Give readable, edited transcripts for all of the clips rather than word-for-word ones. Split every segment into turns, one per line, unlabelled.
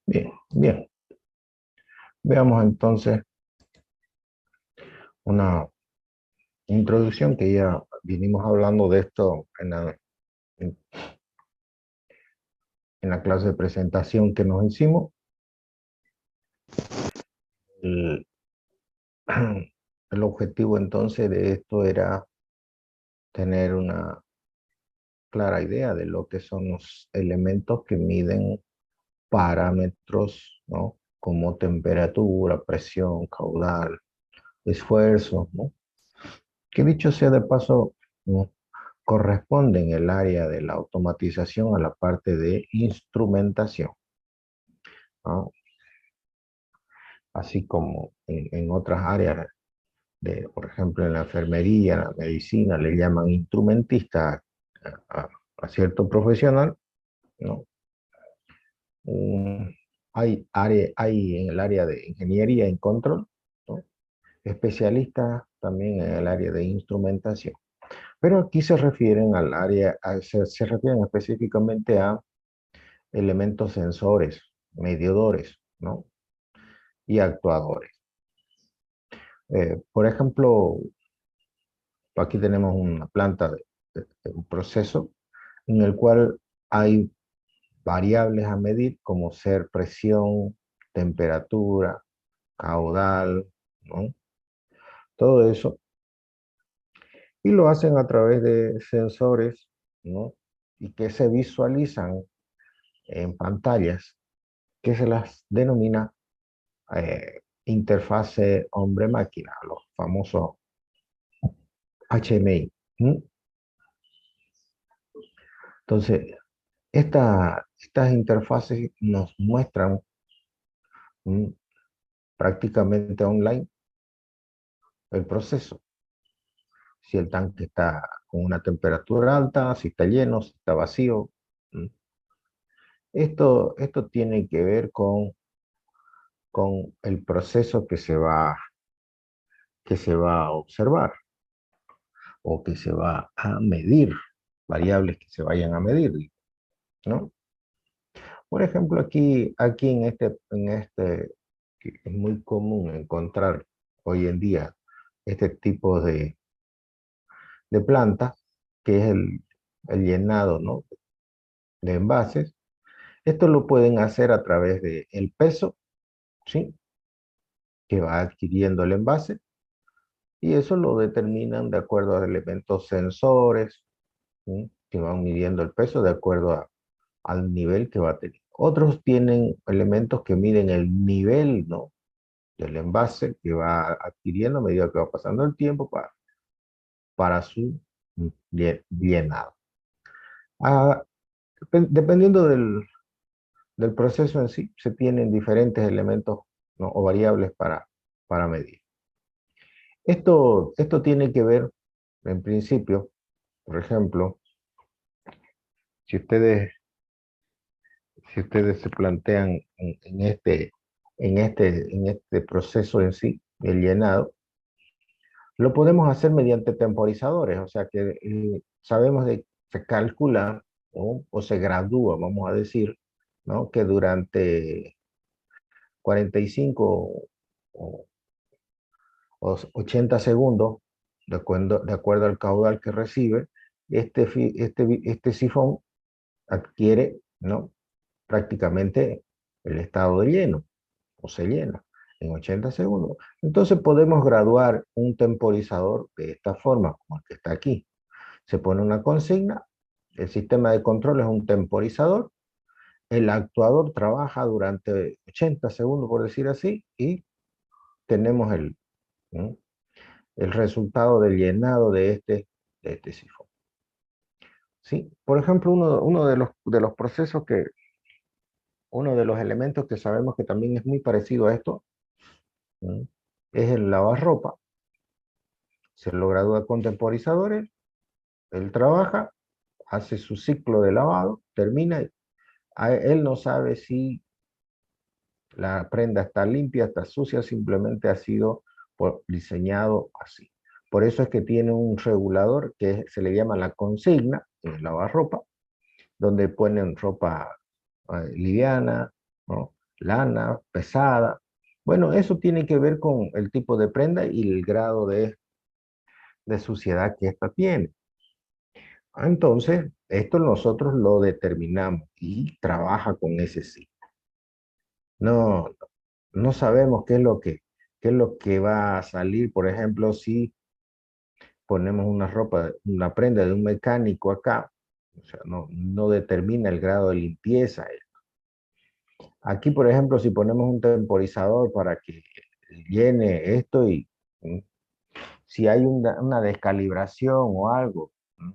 Bien, bien. Veamos entonces una introducción que ya vinimos hablando de esto en, en la clase de presentación que nos hicimos. El, el objetivo entonces de esto era tener una clara idea de lo que son los elementos que miden parámetros, ¿no? Como temperatura, presión, caudal, esfuerzo, ¿no? Que dicho sea de paso, ¿no? Corresponde en el área de la automatización a la parte de instrumentación, ¿no? Así como en otras áreas, por ejemplo, en la enfermería, en la medicina, le llaman instrumentista a cierto profesional, ¿no? Um, hay en el área de ingeniería en control, ¿no? Especialistas también en el área de instrumentación. Pero aquí se refieren al área, se refieren específicamente a elementos sensores, medidores, ¿no? Y actuadores. Por ejemplo, aquí tenemos una planta de un proceso en el cual hay variables a medir como ser presión, temperatura, caudal, ¿no? Todo eso. Y lo hacen a través de sensores, ¿no? Y que se visualizan en pantallas que se las denomina interfase hombre-máquina, los famosos HMI. ¿Mm? Entonces, estas interfaces nos muestran ¿mm? prácticamente online el proceso. Si el tanque está con una temperatura alta, si está lleno, si está vacío. ¿Mm? Esto tiene que ver con el proceso que se va a observar o que se va a medir, variables que se vayan a medir, ¿no? Por ejemplo, aquí que es muy común encontrar hoy en día este tipo de plantas, que es el llenado, ¿no? De envases. Esto lo pueden hacer a través del peso, ¿sí? Que va adquiriendo el envase, y eso lo determinan de acuerdo a elementos sensores, ¿sí? Que van midiendo el peso de acuerdo al nivel que va a tener. Otros tienen elementos que miden el nivel, ¿no? Del envase que va adquiriendo a medida que va pasando el tiempo para su llenado. Ah, dependiendo del proceso en sí, se tienen diferentes elementos, ¿no? O variables para medir. Esto tiene que ver, en principio, por ejemplo, si ustedes, si ustedes se plantean en este proceso en sí, el llenado, lo podemos hacer mediante temporizadores, o sea que sabemos se calcula o se gradúa, vamos a decir, ¿no? Que durante 45 o, o 80 segundos, de acuerdo al caudal que recibe, este sifón adquiere, ¿no? Prácticamente el estado de lleno, o se llena en 80 segundos. Entonces podemos graduar un temporizador de esta forma, como el que está aquí. Se pone una consigna, el sistema de control es un temporizador, el actuador trabaja durante 80 segundos, por decir así, y tenemos ¿no? El resultado del llenado de este sifón. ¿Sí? Por ejemplo, uno de los procesos uno de los elementos que sabemos que también es muy parecido a esto, ¿no? Es el lavarropa. Se lo gradúa con temporizadores, él trabaja, hace su ciclo de lavado, termina, él no sabe si la prenda está limpia, está sucia, simplemente ha sido diseñado así. Por eso es que tiene un regulador que se le llama la consigna en el lavarropa, donde ponen ropa liviana, ¿no? lana, pesada. Bueno, eso tiene que ver con el tipo de prenda y el grado de suciedad que ésta tiene. Entonces, esto nosotros lo determinamos y trabaja con ese sí. No, no sabemos qué es lo que va a salir, por ejemplo, si ponemos una ropa, una prenda de un mecánico acá, o sea, no determina el grado de limpieza. Aquí, por ejemplo, si ponemos un temporizador para que llene esto y si hay una descalibración o algo, no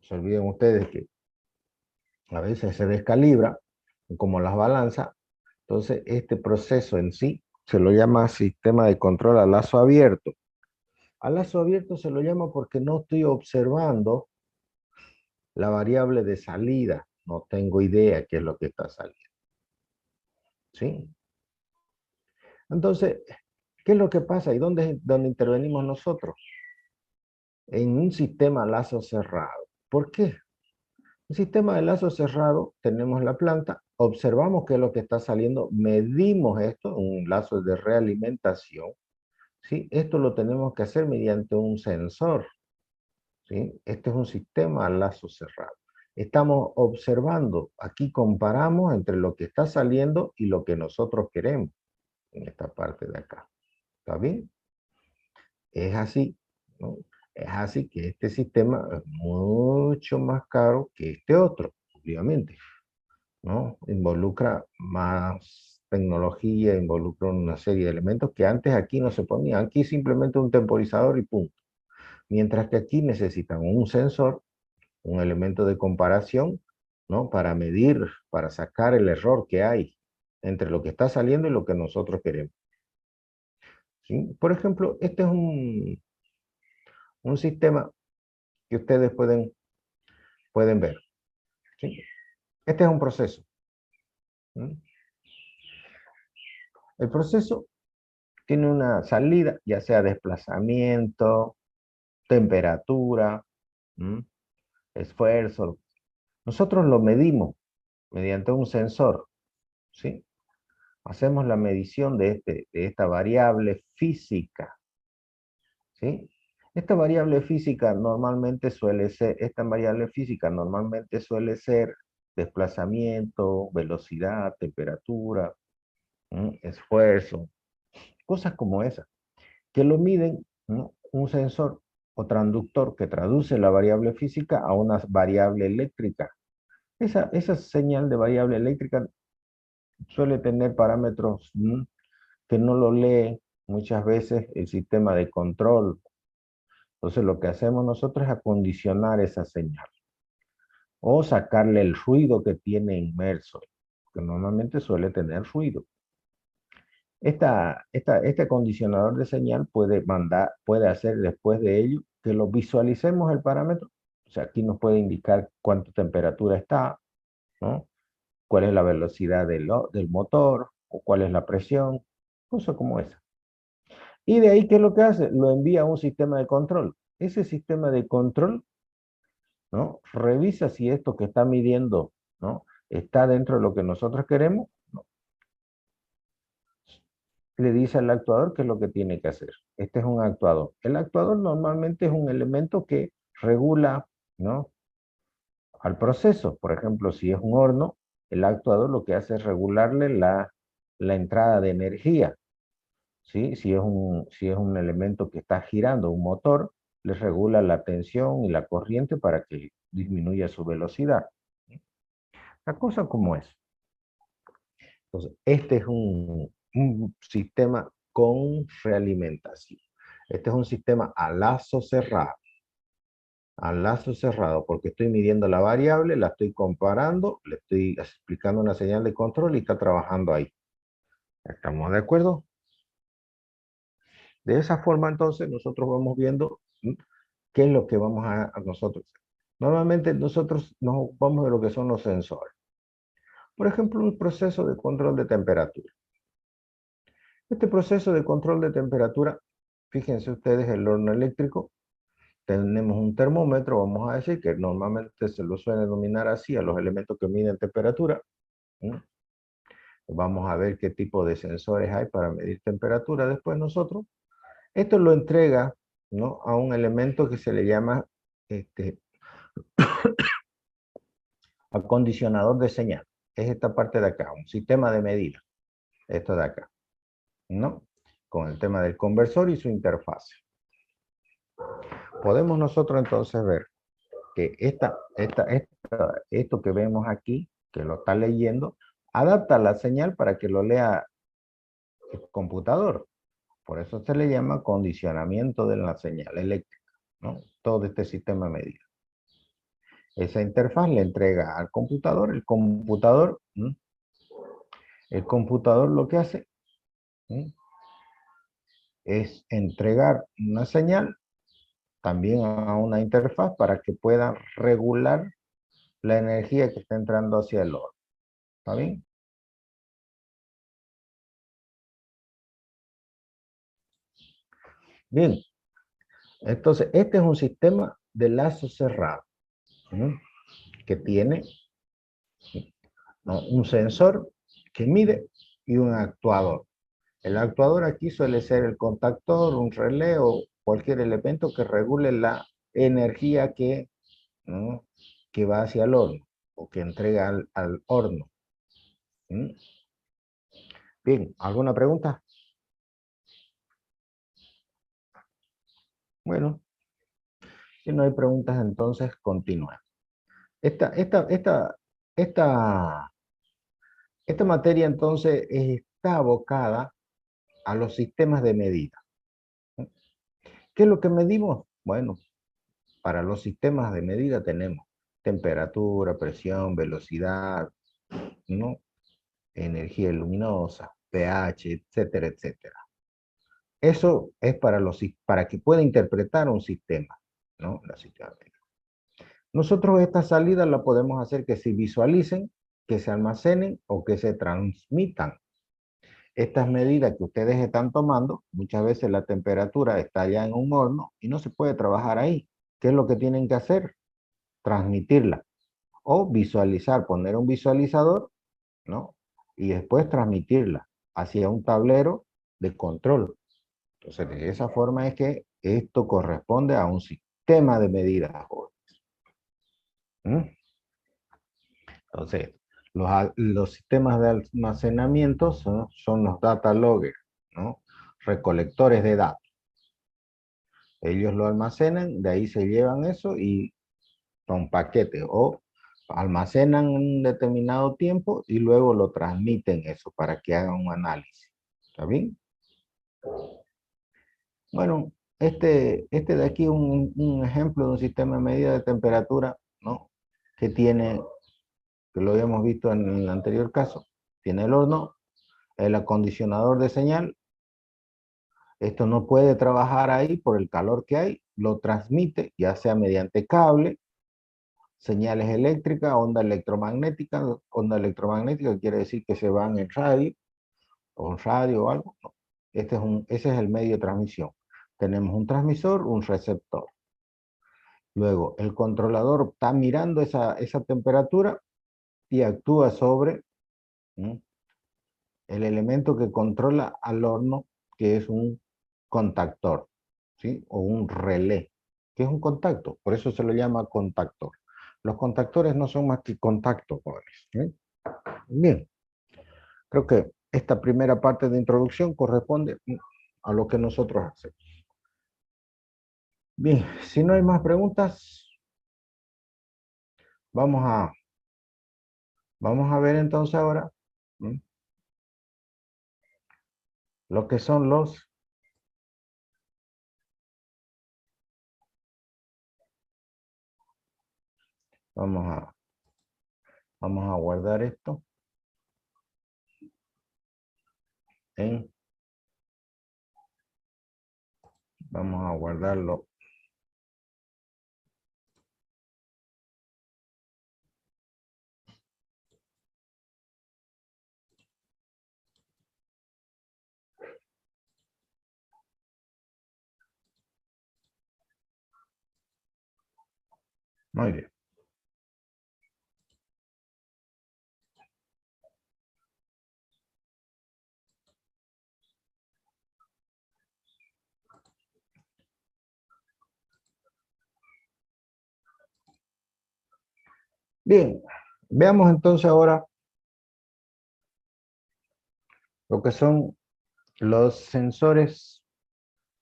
se olviden ustedes que a veces se descalibra, como las balanzas, entonces este proceso en sí se lo llama sistema de control a lazo abierto. A lazo abierto se lo llama porque no estoy observando la variable de salida, no tengo idea qué es lo que está saliendo. ¿Sí? Entonces, ¿qué es lo que pasa y dónde intervenimos nosotros? En un sistema a lazo cerrado. ¿Por qué? Un sistema de lazo cerrado, tenemos la planta, observamos qué es lo que está saliendo, medimos esto, un lazo de realimentación, ¿sí? Esto lo tenemos que hacer mediante un sensor, ¿sí? Este es un sistema a lazo cerrado. Estamos observando, aquí comparamos entre lo que está saliendo y lo que nosotros queremos en esta parte de acá. ¿Está bien? Es así, ¿no? Es así que este sistema es mucho más caro que este otro, obviamente, ¿no? Involucra más tecnología, involucra una serie de elementos que antes aquí no se ponían. Aquí simplemente un temporizador y punto. Mientras que aquí necesitan un sensor, un elemento de comparación, ¿no? Para medir, para sacar el error que hay entre lo que está saliendo y lo que nosotros queremos. ¿Sí? Por ejemplo, este es un sistema que ustedes pueden ver. ¿Sí? Este es un proceso. ¿Sí? El proceso tiene una salida, ya sea desplazamiento, temperatura, ¿sí? Esfuerzo. Nosotros lo medimos mediante un sensor, ¿sí? Hacemos la medición de esta variable física, ¿sí? Esta variable física normalmente suele ser desplazamiento, velocidad, temperatura, esfuerzo, cosas como esas, que lo miden, ¿no? Un sensor o transductor que traduce la variable física a una variable eléctrica. Esa señal de variable eléctrica suele tener parámetros que no lo lee muchas veces el sistema de control. Entonces lo que hacemos nosotros es acondicionar esa señal o sacarle el ruido que tiene inmerso, que normalmente suele tener ruido. Este acondicionador de señal puede hacer después de ello que lo visualicemos el parámetro. O sea, aquí nos puede indicar cuánta temperatura está, ¿no? Cuál es la velocidad del motor, o cuál es la presión, cosas como esa. Y de ahí, ¿qué es lo que hace? Lo envía a un sistema de control. Ese sistema de control, ¿no? Revisa si esto que está midiendo, ¿no? Está dentro de lo que nosotros queremos, ¿no? Le dice al actuador qué es lo que tiene que hacer. Este es un actuador. El actuador normalmente es un elemento que regula, ¿no? Al proceso. Por ejemplo, si es un horno, el actuador lo que hace es regularle la entrada de energía, ¿sí? Si es un elemento que está girando, un motor, le regula la tensión y la corriente para que disminuya su velocidad. La cosa como es. Entonces, este es un sistema con realimentación. Este es un sistema a lazo cerrado, porque estoy midiendo la variable, la estoy comparando, le estoy explicando una señal de control y está trabajando ahí. ¿Estamos de acuerdo? De esa forma, entonces, nosotros vamos viendo qué es lo que vamos a nosotros. Normalmente nosotros nos ocupamos de lo que son los sensores. Por ejemplo, un proceso de control de temperatura. Este proceso de control de temperatura, fíjense ustedes, el horno eléctrico, tenemos un termómetro, vamos a decir que normalmente se lo suele denominar así a los elementos que miden temperatura. Vamos a ver qué tipo de sensores hay para medir temperatura después nosotros. Esto lo entrega, ¿no?, a un elemento que se le llama acondicionador de señal. Es esta parte de acá, un sistema de medida. Esto de acá, ¿no? Con el tema del conversor y su interfase. Podemos nosotros entonces ver que esto que vemos aquí, que lo está leyendo, adapta la señal para que lo lea el computador. Por eso se le llama condicionamiento de la señal eléctrica, ¿no? Todo este sistema de medida. Esa interfaz le entrega al computador, el computador lo que hace es entregar una señal también a una interfaz para que pueda regular la energía que está entrando hacia el horno. ¿Está bien? Bien, entonces este es un sistema de lazo cerrado, ¿no?, que tiene, ¿no?, un sensor que mide y un actuador. El actuador aquí suele ser el contactor, un relé o cualquier elemento que regule la energía que, ¿no?, que va hacia el horno o que entrega al horno. ¿Mm? Bien, ¿alguna pregunta? Bueno, si no hay preguntas, entonces continúa. Esta, esta, esta, esta, esta materia entonces está abocada a los sistemas de medida. ¿Qué es lo que medimos? Bueno, para los sistemas de medida tenemos temperatura, presión, velocidad, ¿no?, energía luminosa, pH, etcétera, etcétera. Eso es para que pueda interpretar un sistema, ¿no? La sistema de medida. Nosotros esta salida la podemos hacer que se visualicen, que se almacenen o que se transmitan. Estas medidas que ustedes están tomando, muchas veces la temperatura está ya en un horno y no se puede trabajar ahí. ¿Qué es lo que tienen que hacer? Transmitirla o visualizar, poner un visualizador, ¿no?, y después transmitirla hacia un tablero de control. Entonces, de esa forma es que esto corresponde a un sistema de medidas, jóvenes. Entonces, los sistemas de almacenamiento son los data loggers, ¿no?, recolectores de datos. Ellos lo almacenan, de ahí se llevan eso y son paquetes o almacenan un determinado tiempo y luego lo transmiten eso para que hagan un análisis. ¿Está bien? Bueno, este de aquí es un ejemplo de un sistema de medida de temperatura, ¿no?, que tiene, que lo habíamos visto en el anterior caso, tiene el horno, el acondicionador de señal. Esto no puede trabajar ahí por el calor que hay, lo transmite ya sea mediante cable, señales eléctricas, onda electromagnética quiere decir que se van en radio, o algo. No. Ese es el medio de transmisión. Tenemos un transmisor, un receptor. Luego, el controlador está mirando esa temperatura y actúa sobre el elemento que controla al horno, que es un contactor, ¿sí?, o un relé, que es un contacto, por eso se lo llama contactor. Los contactores no son más que contactos, jóvenes, ¿sí? Bien, creo que esta primera parte de introducción corresponde a lo que nosotros hacemos. Bien, si no hay más preguntas, vamos a, vamos a ver entonces ahora lo que son los... Vamos a guardar esto en... Vamos a guardarlo. Muy bien. Bien, veamos entonces ahora lo que son los sensores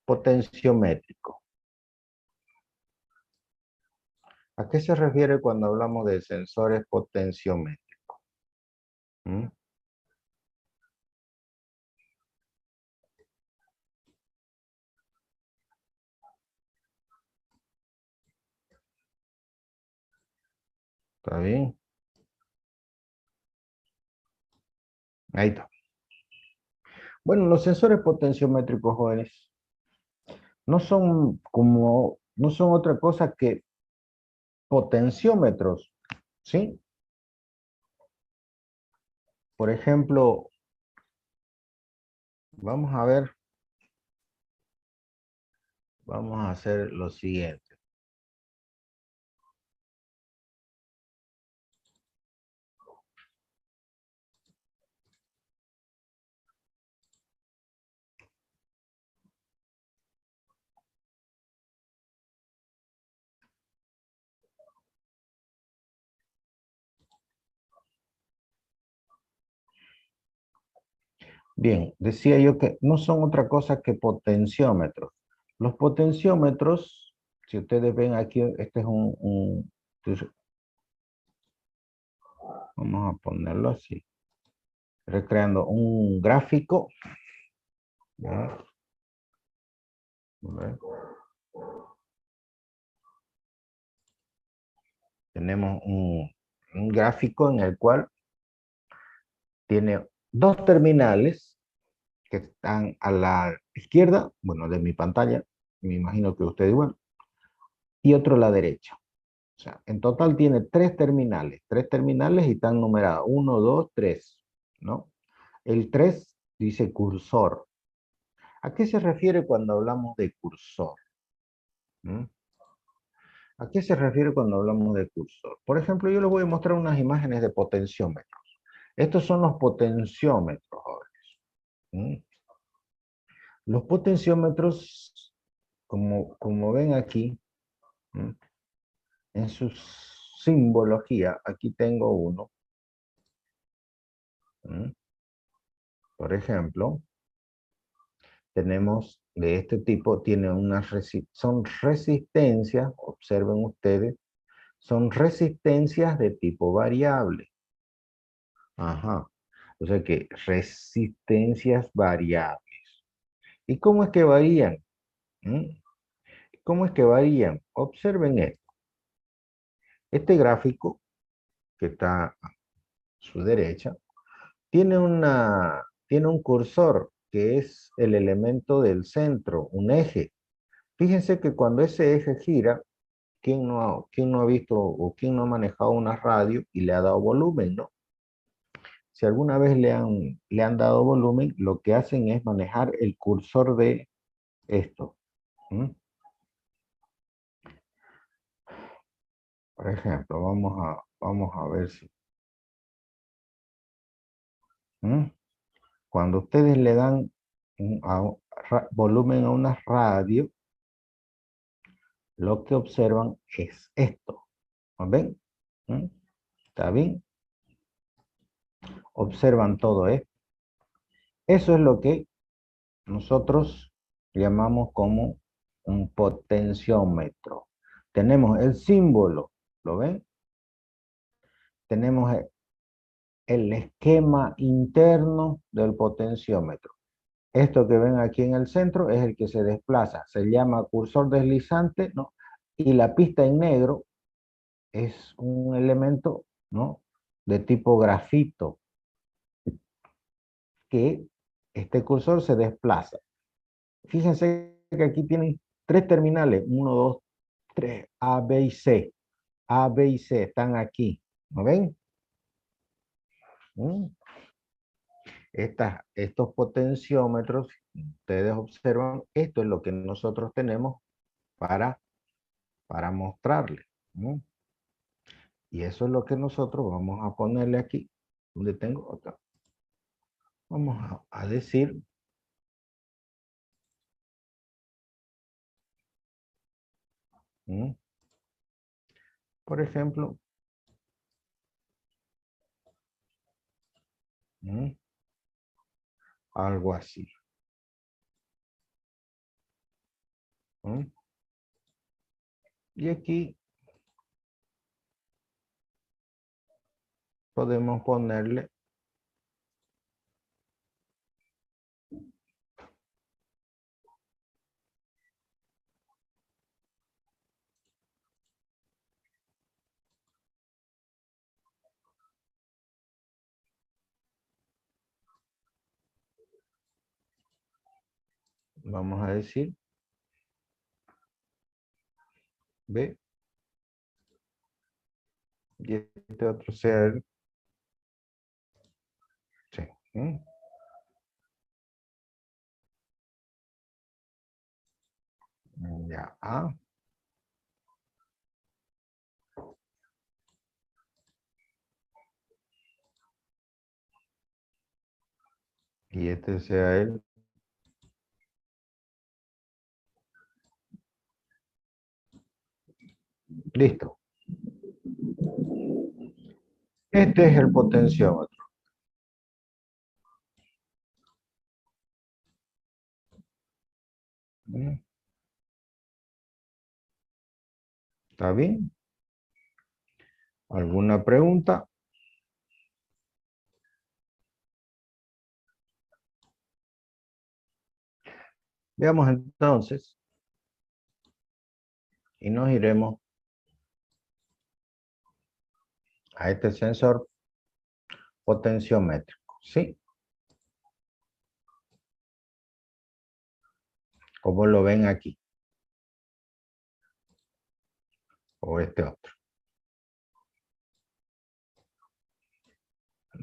potenciométricos. ¿A qué se refiere cuando hablamos de sensores potenciométricos? ¿Mm? ¿Está bien? Ahí está. Bueno, los sensores potenciométricos, jóvenes, no son otra cosa que potenciómetros, ¿sí? Por ejemplo, vamos a ver, vamos a hacer lo siguiente. Bien, decía yo que no son otra cosa que potenciómetros. Los potenciómetros, si ustedes ven aquí, este es entonces, vamos a ponerlo así, recreando un gráfico. ¿Ya? A ver. Tenemos un gráfico en el cual tiene dos terminales que están a la izquierda, bueno, de mi pantalla, me imagino que ustedes igual, y otro a la derecha. O sea, en total tiene tres terminales y están numerados, uno, dos, tres, ¿no? El 3 dice cursor. ¿A qué se refiere cuando hablamos de cursor? ¿Mm? ¿A qué se refiere cuando hablamos de cursor? Por ejemplo, yo les voy a mostrar unas imágenes de potenciómetros. Estos son los potenciómetros, jóvenes. ¿Mm? Los potenciómetros, como ven aquí, ¿mm? En su simbología, aquí tengo uno. ¿Mm? Por ejemplo, tenemos de este tipo, son resistencias, observen ustedes, son resistencias de tipo variable. Ajá. O sea que resistencias variables. ¿Y cómo es que varían? ¿Mm? ¿Cómo es que varían? Observen esto. Este gráfico que está a su derecha tiene un cursor que es el elemento del centro, un eje. Fíjense que cuando ese eje gira, quién no ha visto o quién no ha manejado una radio y le ha dado volumen, ¿no? Si alguna vez le han dado volumen, lo que hacen es manejar el cursor de esto. ¿Mm? Por ejemplo, vamos a ver si. ¿Mm? Cuando ustedes le dan volumen a una radio, lo que observan es esto. ¿No ven? ¿Mm? ¿Está bien? Observan todo esto. Eso es lo que nosotros llamamos como un potenciómetro. Tenemos el símbolo, ¿lo ven? Tenemos el esquema interno del potenciómetro. Esto que ven aquí en el centro es el que se desplaza, se llama cursor deslizante, ¿no? Y la pista en negro es un elemento, ¿no? De tipo grafito, que este cursor se desplaza. Fíjense que aquí tienen tres terminales, uno, dos, tres, A, B y C. A, B y C están aquí, ¿no ven? ¿Mm? Estos potenciómetros, ustedes observan, esto es lo que nosotros tenemos para, para mostrarles. ¿Mm? Y eso es lo que nosotros vamos a ponerle aquí, donde tengo acá. Vamos a decir, ¿mm? Por ejemplo, ¿Mm? Algo así. ¿Mm? Y aquí podemos ponerle, vamos a decir, B, y este otro sea el C. ¿Mm? Ya, A. Y este sea el, listo. Este es el potenciómetro. ¿Mm? ¿Está bien? ¿Alguna pregunta? Veamos entonces y nos iremos a este sensor potenciómétrico, ¿sí? Como lo ven aquí, o este otro.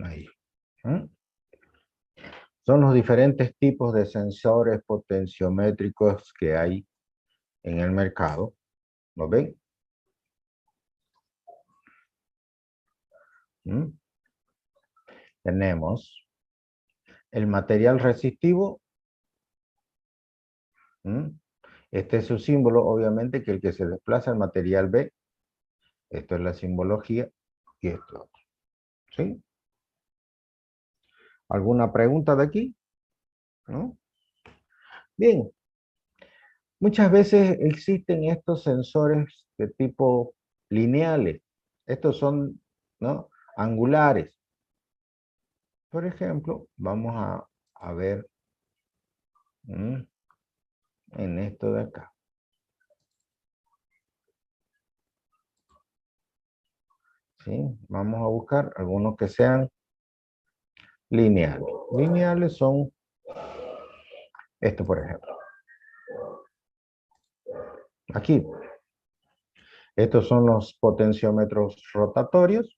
Ahí. ¿Mm? Son los diferentes tipos de sensores potenciométricos que hay en el mercado. ¿Lo ven? ¿Mm? Tenemos el material resistivo. ¿Mm? Este es su símbolo, obviamente, que el que se desplaza el material B. Esto es la simbología y esto otro. ¿Sí? ¿Alguna pregunta de aquí? ¿No? Bien, muchas veces existen estos sensores de tipo lineales. Estos son, ¿no?, angulares. Por ejemplo, vamos a ver en esto de acá. ¿Sí? Vamos a buscar algunos que sean lineales. Lineales son esto, por ejemplo. Aquí, estos son los potenciómetros rotatorios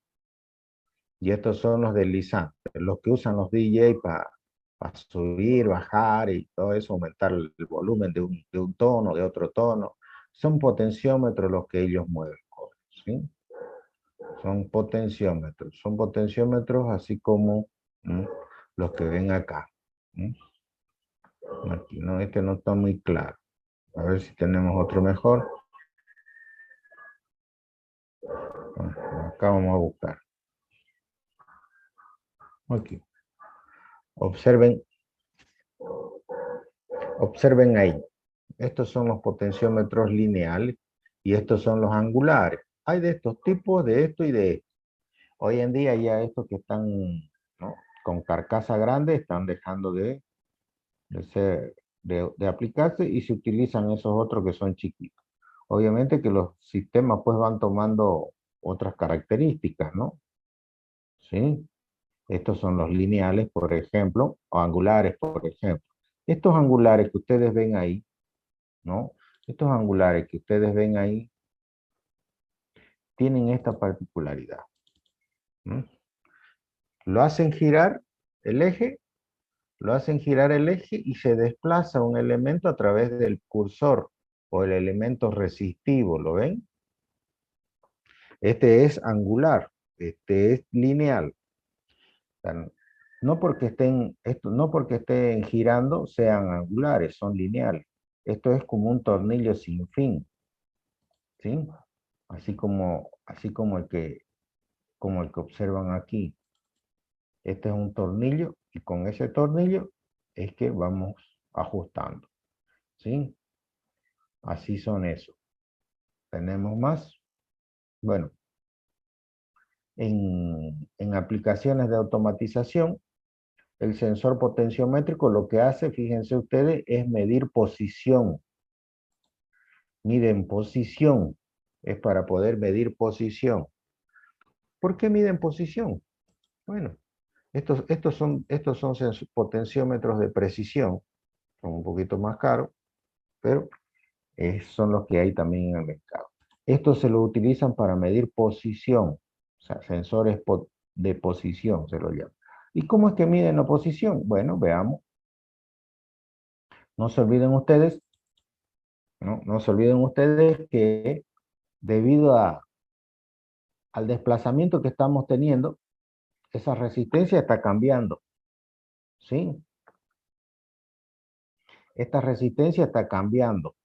y estos son los deslizantes, los que usan los DJ para subir, bajar y todo eso, aumentar el volumen de un tono, de otro tono. Son potenciómetros los que ellos mueven, ¿sí? Son potenciómetros así como los que ven acá. ¿Mm? Aquí, no, este no está muy claro. A ver si tenemos otro mejor. Bueno, acá vamos a buscar. Aquí. Observen, observen ahí. Estos son los potenciómetros lineales y estos son los angulares. Hay de estos tipos, de esto y de esto. Hoy en día ya estos que están, ¿no?, con carcasa grande están dejando de aplicarse y se utilizan esos otros que son chiquitos. Obviamente que los sistemas pues van tomando otras características, ¿no? ¿Sí? Estos son los lineales, por ejemplo, o angulares, por ejemplo. Estos angulares que ustedes ven ahí, ¿no? Estos angulares que ustedes ven ahí tienen esta particularidad. ¿Mm? Lo hacen girar el eje, lo hacen girar el eje y se desplaza un elemento a través del cursor o el elemento resistivo, ¿lo ven? Este es angular, este es lineal. O sea, no porque estén girando sean angulares, son lineales. Esto es como un tornillo sin fin, ¿sí? Así como el que observan aquí. Este es un tornillo y con ese tornillo es que vamos ajustando, ¿sí? Así son esos. Tenemos más. Bueno, en aplicaciones de automatización, el sensor potenciométrico lo que hace, fíjense ustedes, es medir posición. Miden posición. Es para poder medir posición. ¿Por qué miden posición? Bueno, estos son potenciómetros de precisión. Son un poquito más caros, pero son los que hay también en el mercado. Estos se lo utilizan para medir posición, o sea, sensores de posición se lo llama. ¿Y cómo es que miden la posición? Bueno, veamos. No se olviden ustedes, no se olviden ustedes que debido al desplazamiento que estamos teniendo, esa resistencia está cambiando, ¿sí? Esta resistencia está cambiando.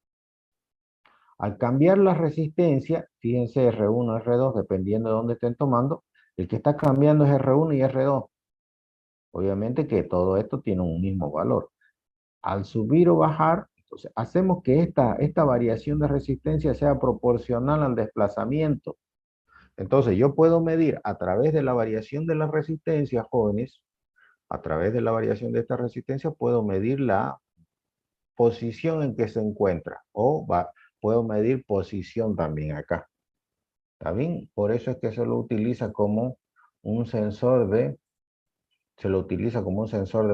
Al cambiar la resistencia, fíjense R1, R2, dependiendo de dónde estén tomando, el que está cambiando es R1 y R2. Obviamente que todo esto tiene un mismo valor. Al subir o bajar, entonces hacemos que esta variación de resistencia sea proporcional al desplazamiento. Entonces yo puedo medir a través de la variación de la resistencia, jóvenes, a través de la variación de esta resistencia puedo medir la posición en que se encuentra puedo medir posición también acá. ¿Está bien? Por eso es que se lo utiliza como un sensor de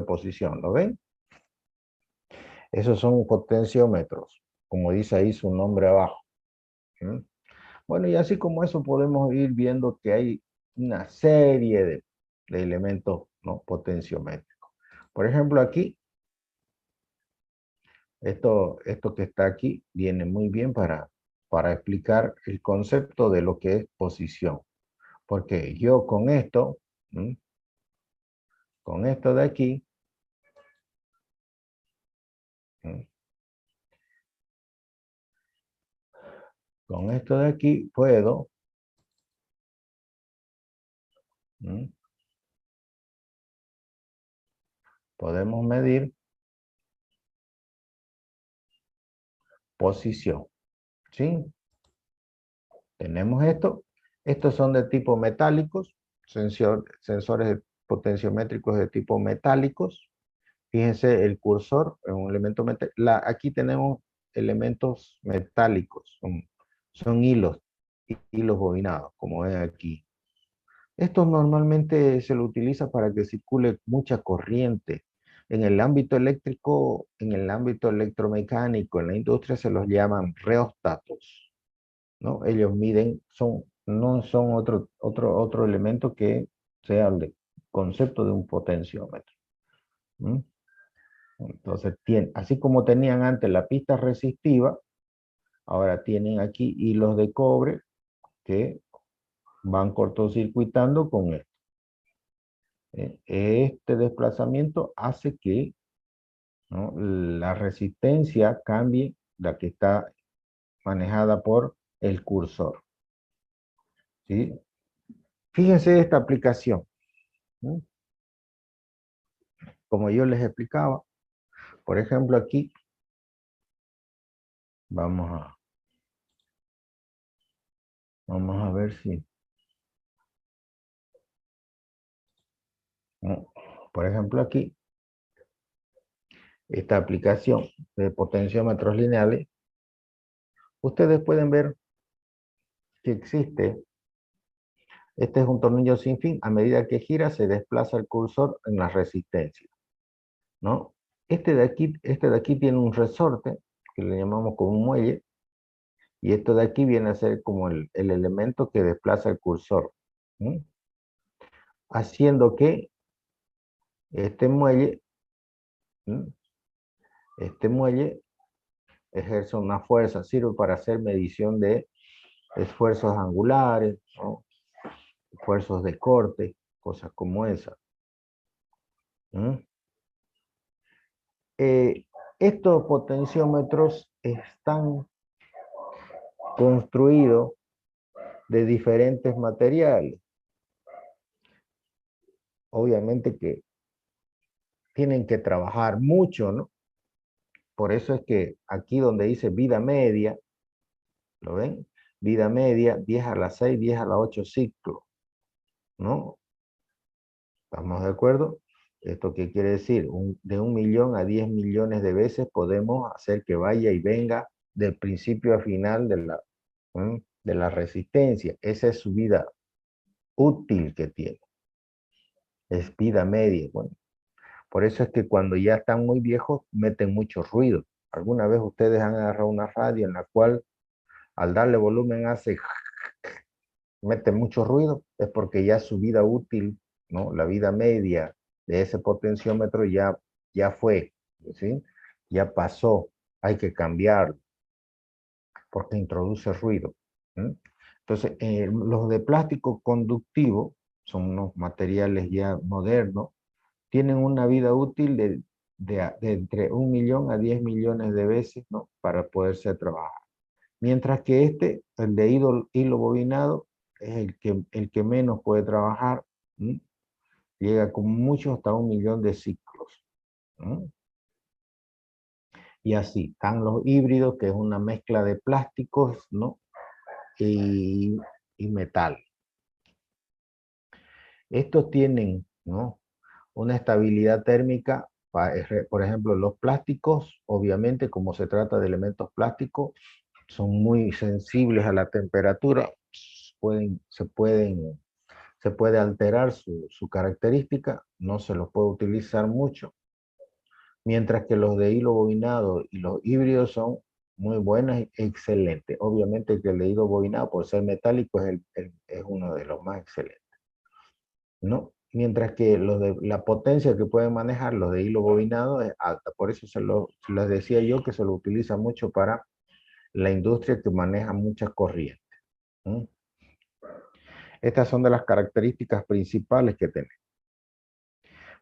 posición. ¿Lo ven? Esos son potenciómetros, como dice ahí su nombre abajo. ¿Mm? Bueno, y así como eso podemos ir viendo que hay una serie de elementos, ¿no?, potenciométricos. Por ejemplo, aquí, esto que está aquí viene muy bien para explicar el concepto de lo que es posición. Porque yo con esto, ¿m?, con esto de aquí, ¿m?, con esto de aquí puedo, ¿m?, podemos medir posición, ¿sí? Tenemos esto. Estos son de tipo metálicos, sensores potenciométricos de tipo metálicos. Fíjense el cursor, es un elemento metálico. Aquí tenemos elementos metálicos, son hilos bobinados, como ven aquí. Esto normalmente se lo utiliza para que circule mucha corriente. En el ámbito eléctrico, en el ámbito electromecánico, en la industria se los llaman reóstatos, ¿no? Ellos miden, no son otro elemento que sea el concepto de un potenciómetro. ¿Mm? Entonces, así como tenían antes la pista resistiva, ahora tienen aquí hilos de cobre que van cortocircuitando con esto. Este desplazamiento hace que, ¿no?, la resistencia cambie, la que está manejada por el cursor, ¿sí? Fíjense esta aplicación, ¿no? Como yo les explicaba, por ejemplo aquí, vamos a ver si, ¿no?, por ejemplo aquí, esta aplicación de potenciómetros lineales, ustedes pueden ver que existe. Este es un tornillo sin fin. A medida que gira, se desplaza el cursor en la resistencia, ¿no? Este de aquí tiene un resorte, que le llamamos como un muelle, y esto de aquí viene a ser como el elemento que desplaza el cursor, ¿sí?, haciendo que este muelle, ¿sí?, este muelle ejerce una fuerza, sirve para hacer medición de esfuerzos angulares, ¿no?, esfuerzos de corte, cosas como esa. Estos potenciómetros están construidos de diferentes materiales. obviamente que tienen que trabajar mucho, ¿no? Por eso es que aquí donde dice vida media, ¿lo ven? Vida media, 10 a la 6, 10 a la 8 ciclos, ¿no? ¿Estamos de acuerdo? ¿Esto qué quiere decir? De 1 millón a 10 millones de veces podemos hacer que vaya y venga del principio a final de la resistencia. Esa es su vida útil que tiene. Es vida media. Bueno, por eso es que cuando ya están muy viejos, meten mucho ruido. ¿Alguna vez ustedes han agarrado una radio en la cual al darle volumen mete mucho ruido? Es porque ya su vida útil, ¿no? La vida media de ese potenciómetro ya fue, ¿sí? Ya pasó, hay que cambiarlo, porque introduce ruido. ¿Sí? Entonces, los de plástico conductivo, son unos materiales ya modernos, tienen una vida útil de entre 1 millón a 10 millones de veces, ¿no? Para poderse trabajar. Mientras que el de hilo bobinado, es el que menos puede trabajar, ¿sí? Llega con mucho hasta 1 millón de ciclos, ¿sí? Y así, están los híbridos, que es una mezcla de plásticos, ¿no? Y, y metal. Estos tienen, ¿no? Una estabilidad térmica, por ejemplo, los plásticos, obviamente, como se trata de elementos plásticos, son muy sensibles a la temperatura, se puede alterar su característica, no se los puede utilizar mucho, mientras que los de hilo bobinado y los híbridos son muy buenos y excelentes. Obviamente que el de hilo bobinado, por ser metálico, es uno de los más excelentes, ¿no? Mientras que la potencia que pueden manejar los de hilo bobinado es alta. Por eso se les decía yo que se lo utiliza mucho para la industria que maneja muchas corrientes. ¿Mm? Estas son de las características principales que tenemos.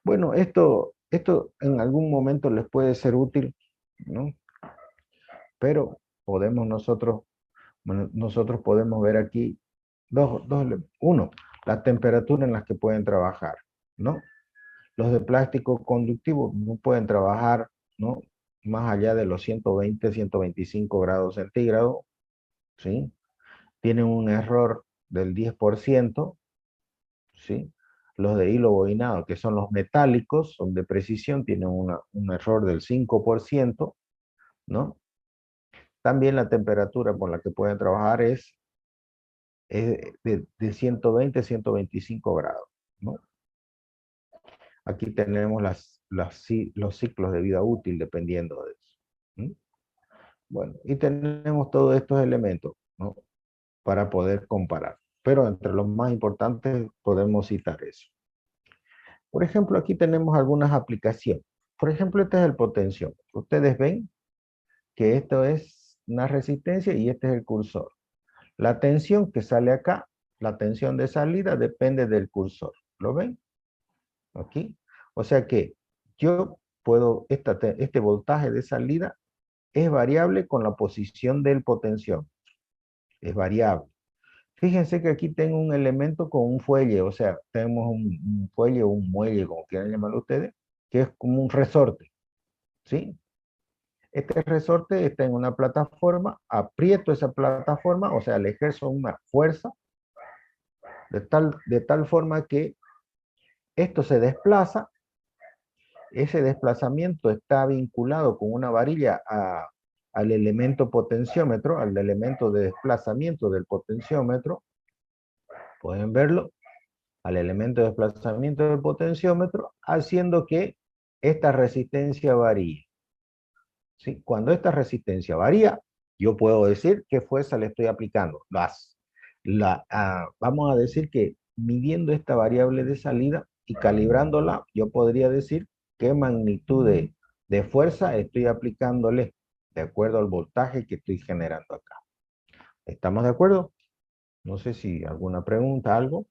Bueno, esto en algún momento les puede ser útil, ¿no? Pero nosotros podemos ver aquí uno, la temperatura en la que pueden trabajar, ¿no? Los de plástico conductivo no pueden trabajar, ¿no? Más allá de los 120, 125 grados centígrados, ¿sí? Tienen un error del 10%, ¿sí? Los de hilo bobinado, que son los metálicos, son de precisión, tienen un error del 5%, ¿no? También la temperatura por la que pueden trabajar es de 120 a 125 grados, ¿no? Aquí tenemos los ciclos de vida útil dependiendo de eso. ¿Mm? Bueno, y tenemos todos estos elementos, ¿no? Para poder comparar. Pero entre los más importantes podemos citar eso. Por ejemplo, aquí tenemos algunas aplicaciones. Por ejemplo, este es el potenciómetro. Ustedes ven que esto es una resistencia y este es el cursor. La tensión que sale acá, la tensión de salida depende del cursor. ¿Lo ven? Aquí. O sea que yo puedo, este voltaje de salida es variable con la posición del potenciómetro. Es variable. Fíjense que aquí tengo un elemento con un fuelle, o sea, tenemos un fuelle o un muelle, como quieran llamarlo ustedes, que es como un resorte, ¿sí? Este resorte está en una plataforma, aprieto esa plataforma, o sea, le ejerzo una fuerza de tal forma que esto se desplaza. Ese desplazamiento está vinculado con una varilla al elemento potenciómetro, al elemento de desplazamiento del potenciómetro. Pueden verlo, al elemento de desplazamiento del potenciómetro, haciendo que esta resistencia varíe. ¿Sí? Cuando esta resistencia varía, yo puedo decir qué fuerza le estoy aplicando. Vamos a decir que midiendo esta variable de salida y calibrándola, yo podría decir qué magnitud de fuerza estoy aplicándole de acuerdo al voltaje que estoy generando acá. ¿Estamos de acuerdo? No sé si alguna pregunta, algo.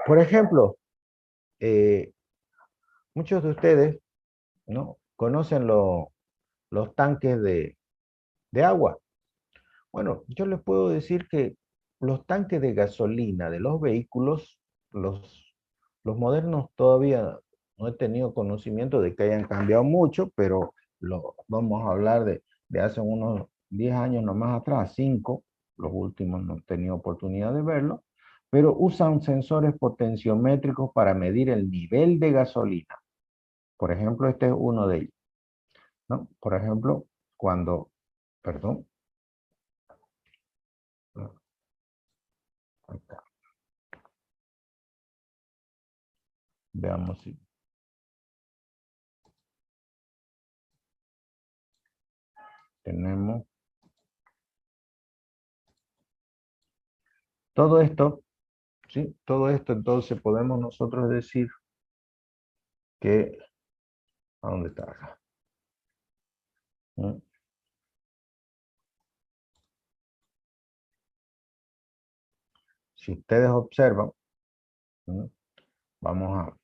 Por ejemplo, eh, muchos de ustedes, ¿no? Conocen los tanques de agua. Bueno, yo les puedo decir que los tanques de gasolina de los vehículos los modernos todavía no he tenido conocimiento de que hayan cambiado mucho, pero vamos a hablar de hace unos 10 años nomás atrás, 5, los últimos no he tenido oportunidad de verlo, pero usan sensores potenciométricos para medir el nivel de gasolina. Por ejemplo, este es uno de ellos, ¿no? Por ejemplo, perdón, acá, veamos si tenemos todo esto, ¿sí? Todo esto, entonces podemos nosotros decir que, ¿a dónde está acá? ¿Mm? Si ustedes observan, ¿mm? vamos a,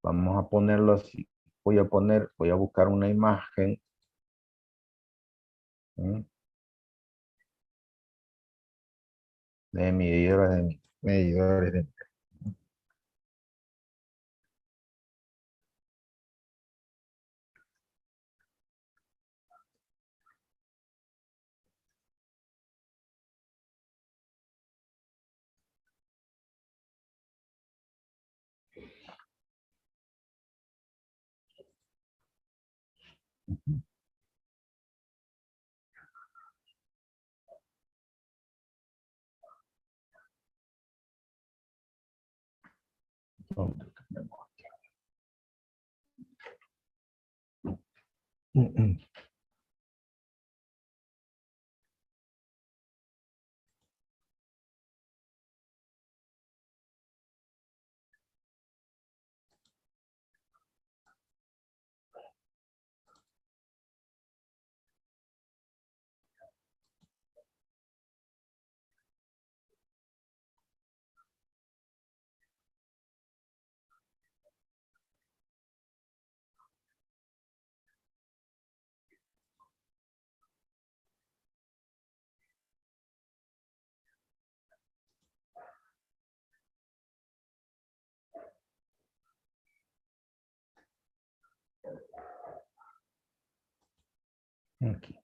vamos a ponerlo así. Voy a buscar una imagen, ¿mm? de medidores de. ¿Dónde tenemos aquí? Aquí.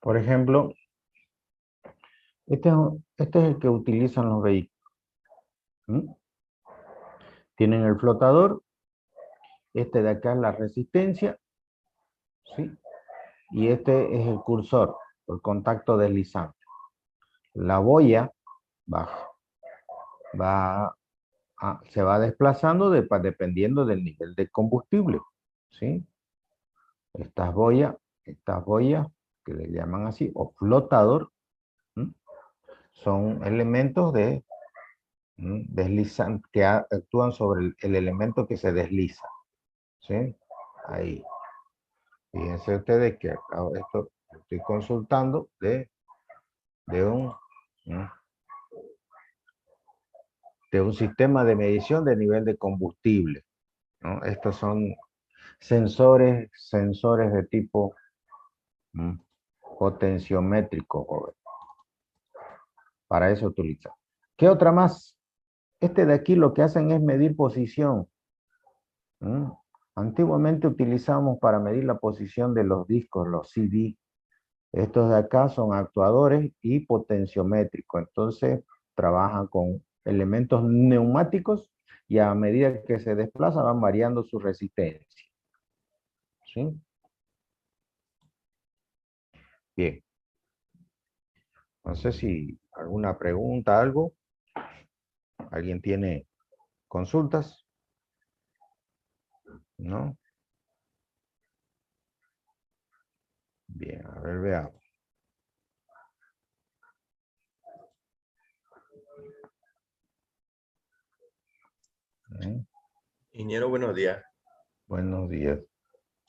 Por ejemplo, este es el que utilizan los vehículos. ¿Mm? Tienen el flotador, este de acá es la resistencia, ¿sí? Y este es el cursor, el contacto deslizante. La boya va, se va desplazando dependiendo del nivel de combustible, ¿sí? Estas boyas, que le llaman así, o flotador, ¿m? Son elementos deslizan, que actúan sobre el elemento que se desliza, ¿sí? Ahí. Fíjense ustedes que acá esto estoy consultando de un, ¿m? de un sistema de medición de nivel de combustible, ¿no? Estos son sensores de tipo ¿m? potenciométrico, joven. Para eso utiliza. ¿Qué otra más? Este de aquí lo que hacen es medir posición. ¿Mm? Antiguamente utilizamos para medir la posición de los discos, los CD. Estos de acá son actuadores y potenciométricos. Entonces trabajan con elementos neumáticos y a medida que se desplaza van variando su resistencia. ¿Sí? Bien. No sé si alguna pregunta, algo. ¿Alguien tiene consultas? ¿No? Bien, a ver, veamos. ¿Mm?
Ingeniero, buenos días.
Buenos días.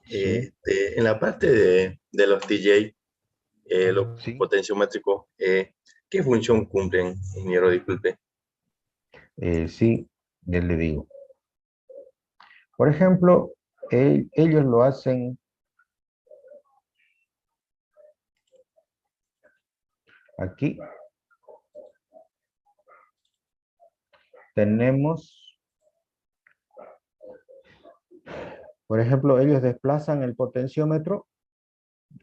Sí,
En la parte de los DJ, los
sí,
potenciométricos, ¿qué función cumplen, ingeniero? Disculpe.
sí, ya le digo. Por ejemplo, ellos lo hacen Aquí tenemos, por ejemplo, ellos desplazan el potenciómetro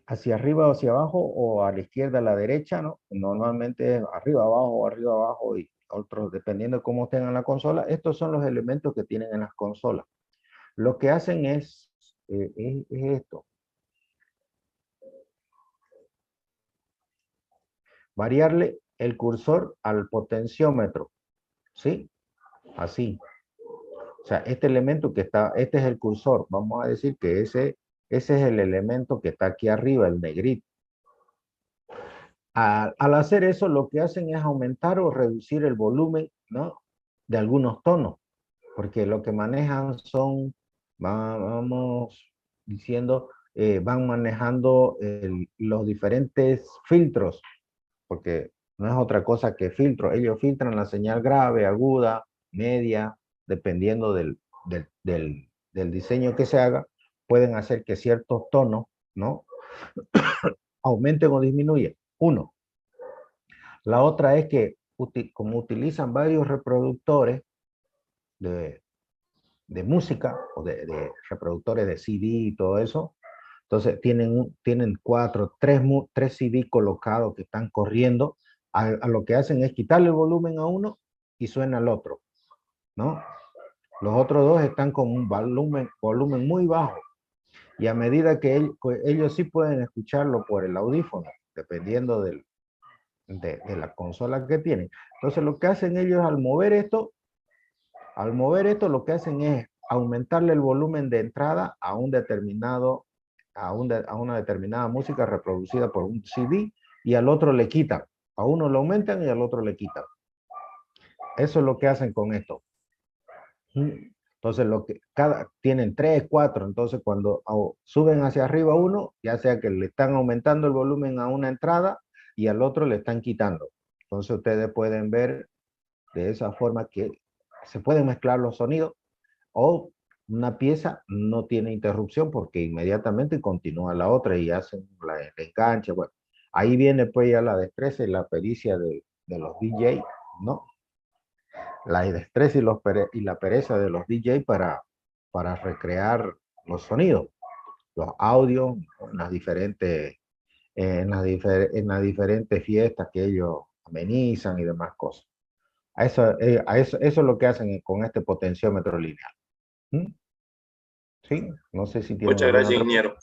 hacia arriba o hacia abajo o a la izquierda, a la derecha, ¿no? Normalmente es arriba, abajo y otros, dependiendo de cómo tengan la consola. Estos son los elementos que tienen en las consolas. Lo que hacen es esto. Variarle el cursor al potenciómetro, ¿sí? Así. O sea, este elemento que está, este es el cursor. Vamos a decir que ese es el elemento que está aquí arriba, el negrito. Al hacer eso, lo que hacen es aumentar o reducir el volumen, ¿no? De algunos tonos, porque lo que manejan son, vamos diciendo, van manejando los diferentes filtros, porque no es otra cosa que filtro. Ellos filtran la señal grave, aguda, media, dependiendo del diseño que se haga, pueden hacer que ciertos tonos, ¿no? Aumenten o disminuyan. Uno. La otra es que como utilizan varios reproductores de, de música o de reproductores de CD y todo eso, entonces tienen tres CD colocados que están corriendo, a lo que hacen es quitarle el volumen a uno y suena al otro, ¿no? Los otros dos están con un volumen muy bajo y a medida que ellos sí pueden escucharlo por el audífono, dependiendo de la consola que tienen. Entonces lo que hacen ellos al mover esto lo que hacen es aumentarle el volumen de entrada a un determinado, a una determinada música reproducida por un CD y al otro le quitan. A uno lo aumentan y al otro le quitan. Eso es lo que hacen con esto. Entonces, tienen 3, 4, entonces cuando suben hacia arriba uno, ya sea que le están aumentando el volumen a una entrada y al otro le están quitando. Entonces ustedes pueden ver de esa forma que se pueden mezclar los sonidos o una pieza no tiene interrupción porque inmediatamente continúa la otra y hacen el enganche. Bueno, ahí viene pues ya la destreza y la pericia de los DJ, ¿no? La destreza y la pereza de los DJ para recrear los sonidos, los audios en las diferentes, en las diferentes fiestas que ellos amenizan y demás cosas. Eso es lo que hacen con este potenciómetro lineal. ¿Mm? Sí, no sé si tienen
Muchas
alguna
gracias,
otra,
ingeniero.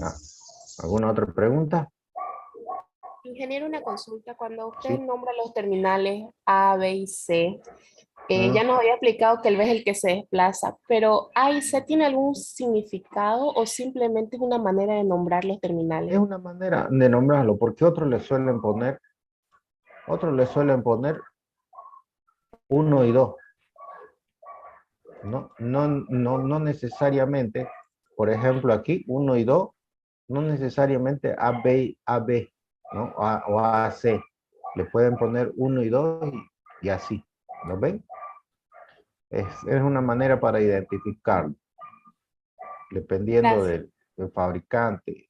ah, alguna otra pregunta.
Ingeniero, una consulta. Cuando usted
Sí.
nombra los terminales A, B y C,
Mm.
ya nos había explicado que el B es el que se desplaza, pero A y C tiene algún significado o simplemente es una manera de nombrar los terminales.
Es una manera de nombrarlo, porque otros le suelen poner 1 y 2. No necesariamente, por ejemplo aquí, 1 y 2, no necesariamente AB, ¿no? O AC. Le pueden poner 1 y 2 y así. ¿Lo ven? Es una manera para identificarlo, dependiendo
Gracias.
del fabricante.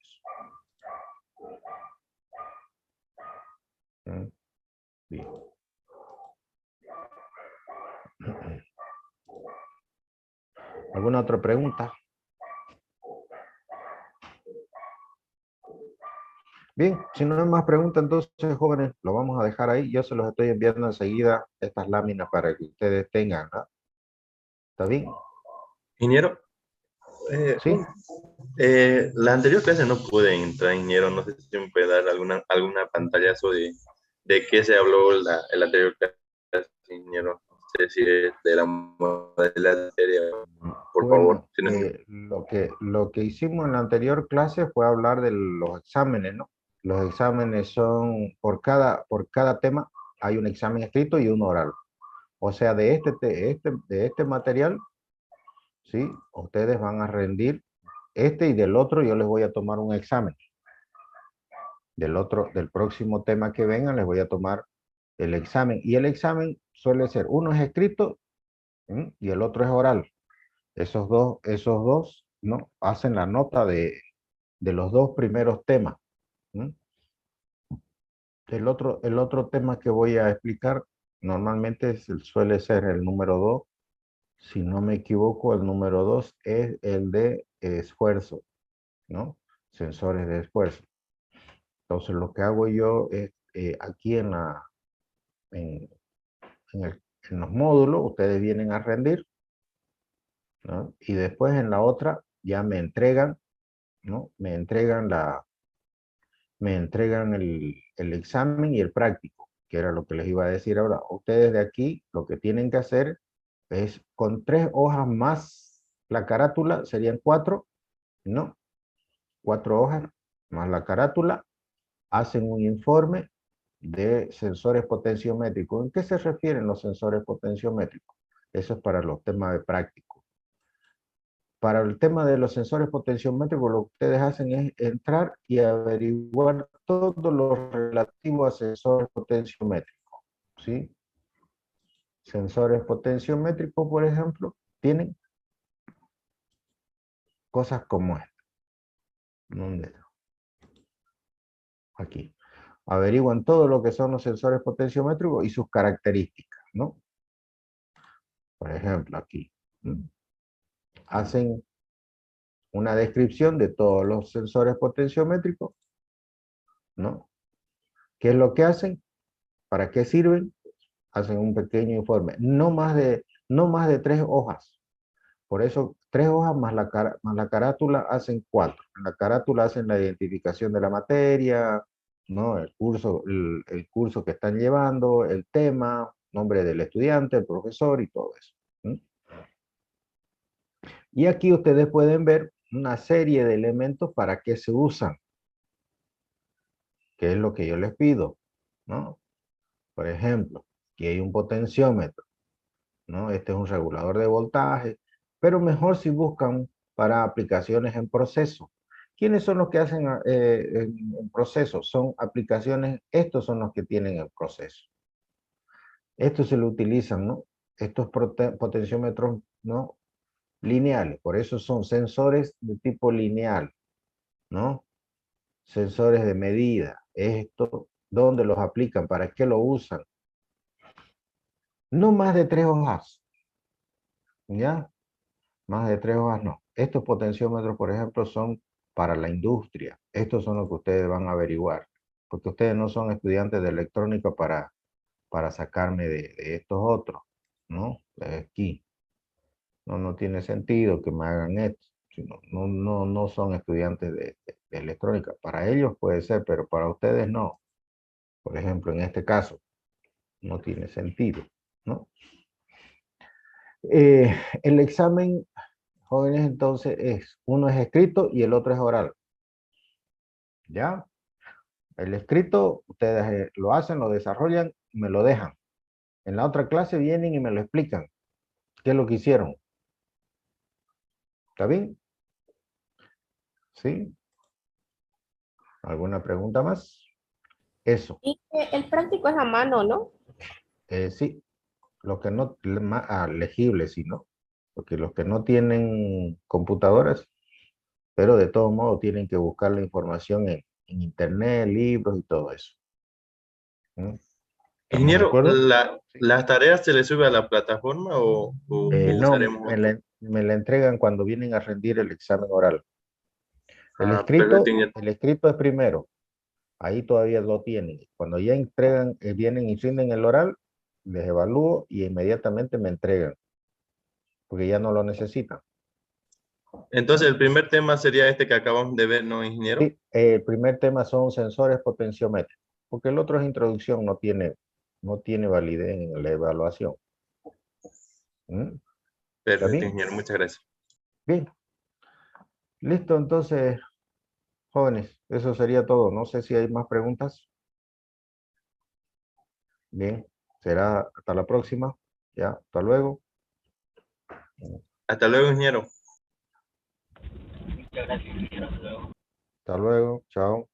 Bien. ¿Alguna otra pregunta? Bien, si no hay más preguntas, entonces, jóvenes, lo vamos a dejar ahí. Yo se los estoy enviando enseguida estas láminas para que ustedes tengan, ¿no? ¿Está bien?
Ingeniero,
Sí.
la anterior clase no pude entrar, ingeniero. No sé si me puede dar alguna pantallazo de qué se habló el anterior clase, ingeniero. No sé si es de la modalidad seria, por favor.
Bueno,
Si no es
lo que hicimos en la anterior clase fue hablar de los exámenes, ¿no? Los exámenes son, por cada tema hay un examen escrito y uno oral. O sea, de este material, ¿sí? Ustedes van a rendir y del otro yo les voy a tomar un examen. Del próximo tema que vengan les voy a tomar el examen. Y el examen suele ser, uno es escrito y el otro es oral. Esos dos, ¿no? Hacen la nota de los dos primeros temas. ¿Mm? el otro tema que voy a explicar normalmente suele ser el número 2. Si no me equivoco, el número 2 es el de esfuerzo, ¿no? Sensores de esfuerzo. Entonces, lo que hago yo es aquí en en los módulos, ustedes vienen a rendir, ¿no? Y después en la otra ya me entregan, ¿no? Me entregan el examen y el práctico, que era lo que les iba a decir ahora. Ustedes de aquí lo que tienen que hacer es con 3 hojas más la carátula, serían 4, ¿no? 4 hojas más la carátula, hacen un informe de sensores potenciométricos. ¿En qué se refieren los sensores potenciométricos? Eso es para los temas de práctico. Para el tema de los sensores potenciométricos, lo que ustedes hacen es entrar y averiguar todo lo relativo a sensores potenciométricos, ¿sí? Sensores potenciométricos, por ejemplo, tienen cosas como esta. ¿Dónde? Aquí. Averiguan todo lo que son los sensores potenciométricos y sus características, ¿no? Por ejemplo, aquí. Hacen una descripción de todos los sensores potenciométricos, ¿no? ¿Qué es lo que hacen? ¿Para qué sirven? Hacen un pequeño informe. No más de 3 hojas. Por eso, 3 hojas más la carátula hacen 4. En la carátula hacen la identificación de la materia, ¿no? El curso que están llevando, el tema, nombre del estudiante, el profesor y todo eso. ¿Sí? Y aquí ustedes pueden ver una serie de elementos para qué se usan, que es lo que yo les pido, ¿no? Por ejemplo, aquí hay un potenciómetro, ¿no? Este es un regulador de voltaje, pero mejor si buscan para aplicaciones en proceso. ¿Quiénes son los que hacen en proceso? Son aplicaciones, estos son los que tienen el proceso. Estos se lo utilizan, ¿no? Estos potenciómetros, ¿no? Lineales, por eso son sensores de tipo lineal, ¿no? Sensores de medida. Esto, ¿dónde los aplican? ¿Para qué lo usan? No más de 3 hojas, ¿ya? Más de 3 hojas no. Estos potenciómetros, por ejemplo, son para la industria. Estos son los que ustedes van a averiguar, porque ustedes no son estudiantes de electrónica para sacarme de estos otros, ¿no? De aquí. No tiene sentido que me hagan esto. No son estudiantes de electrónica. Para ellos puede ser, pero para ustedes no. Por ejemplo, en este caso, no tiene sentido, ¿no? El examen, jóvenes, entonces uno es escrito y el otro es oral. ¿Ya? El escrito, ustedes lo hacen, lo desarrollan y me lo dejan. En la otra clase vienen y me lo explican. ¿Qué es lo que hicieron? ¿Está bien? ¿Sí? ¿Alguna pregunta más? Eso.
Y el práctico es a mano, ¿no?
Sí. Los que no, legibles, sí, ¿no? Porque los que no tienen computadoras, pero de todo modo tienen que buscar la información en internet, libros y todo eso. ¿Estamos de
Ingeniero,
acuerdo? Sí.
¿las tareas se le sube a la plataforma o
No,
usaremos?
me la entregan cuando vienen a rendir el examen oral.
Ah, perfecto, ingeniero.
El escrito es primero, ahí todavía lo tienen. Cuando ya entregan, vienen y rinden el oral, les evalúo y inmediatamente me entregan, porque ya no lo necesitan.
Entonces, el primer tema sería este que acabamos de ver, ¿no, ingeniero?
Sí, el primer tema son sensores potenciómetros, porque el otro es introducción, no tiene validez en la evaluación. ¿Está
Perfecto,
bien?
ingeniero, muchas gracias.
Bien. Listo, entonces, jóvenes, eso sería todo. No sé si hay más preguntas. Bien, será hasta la próxima. Ya, hasta luego.
Hasta luego, ingeniero.
Hasta luego, chao.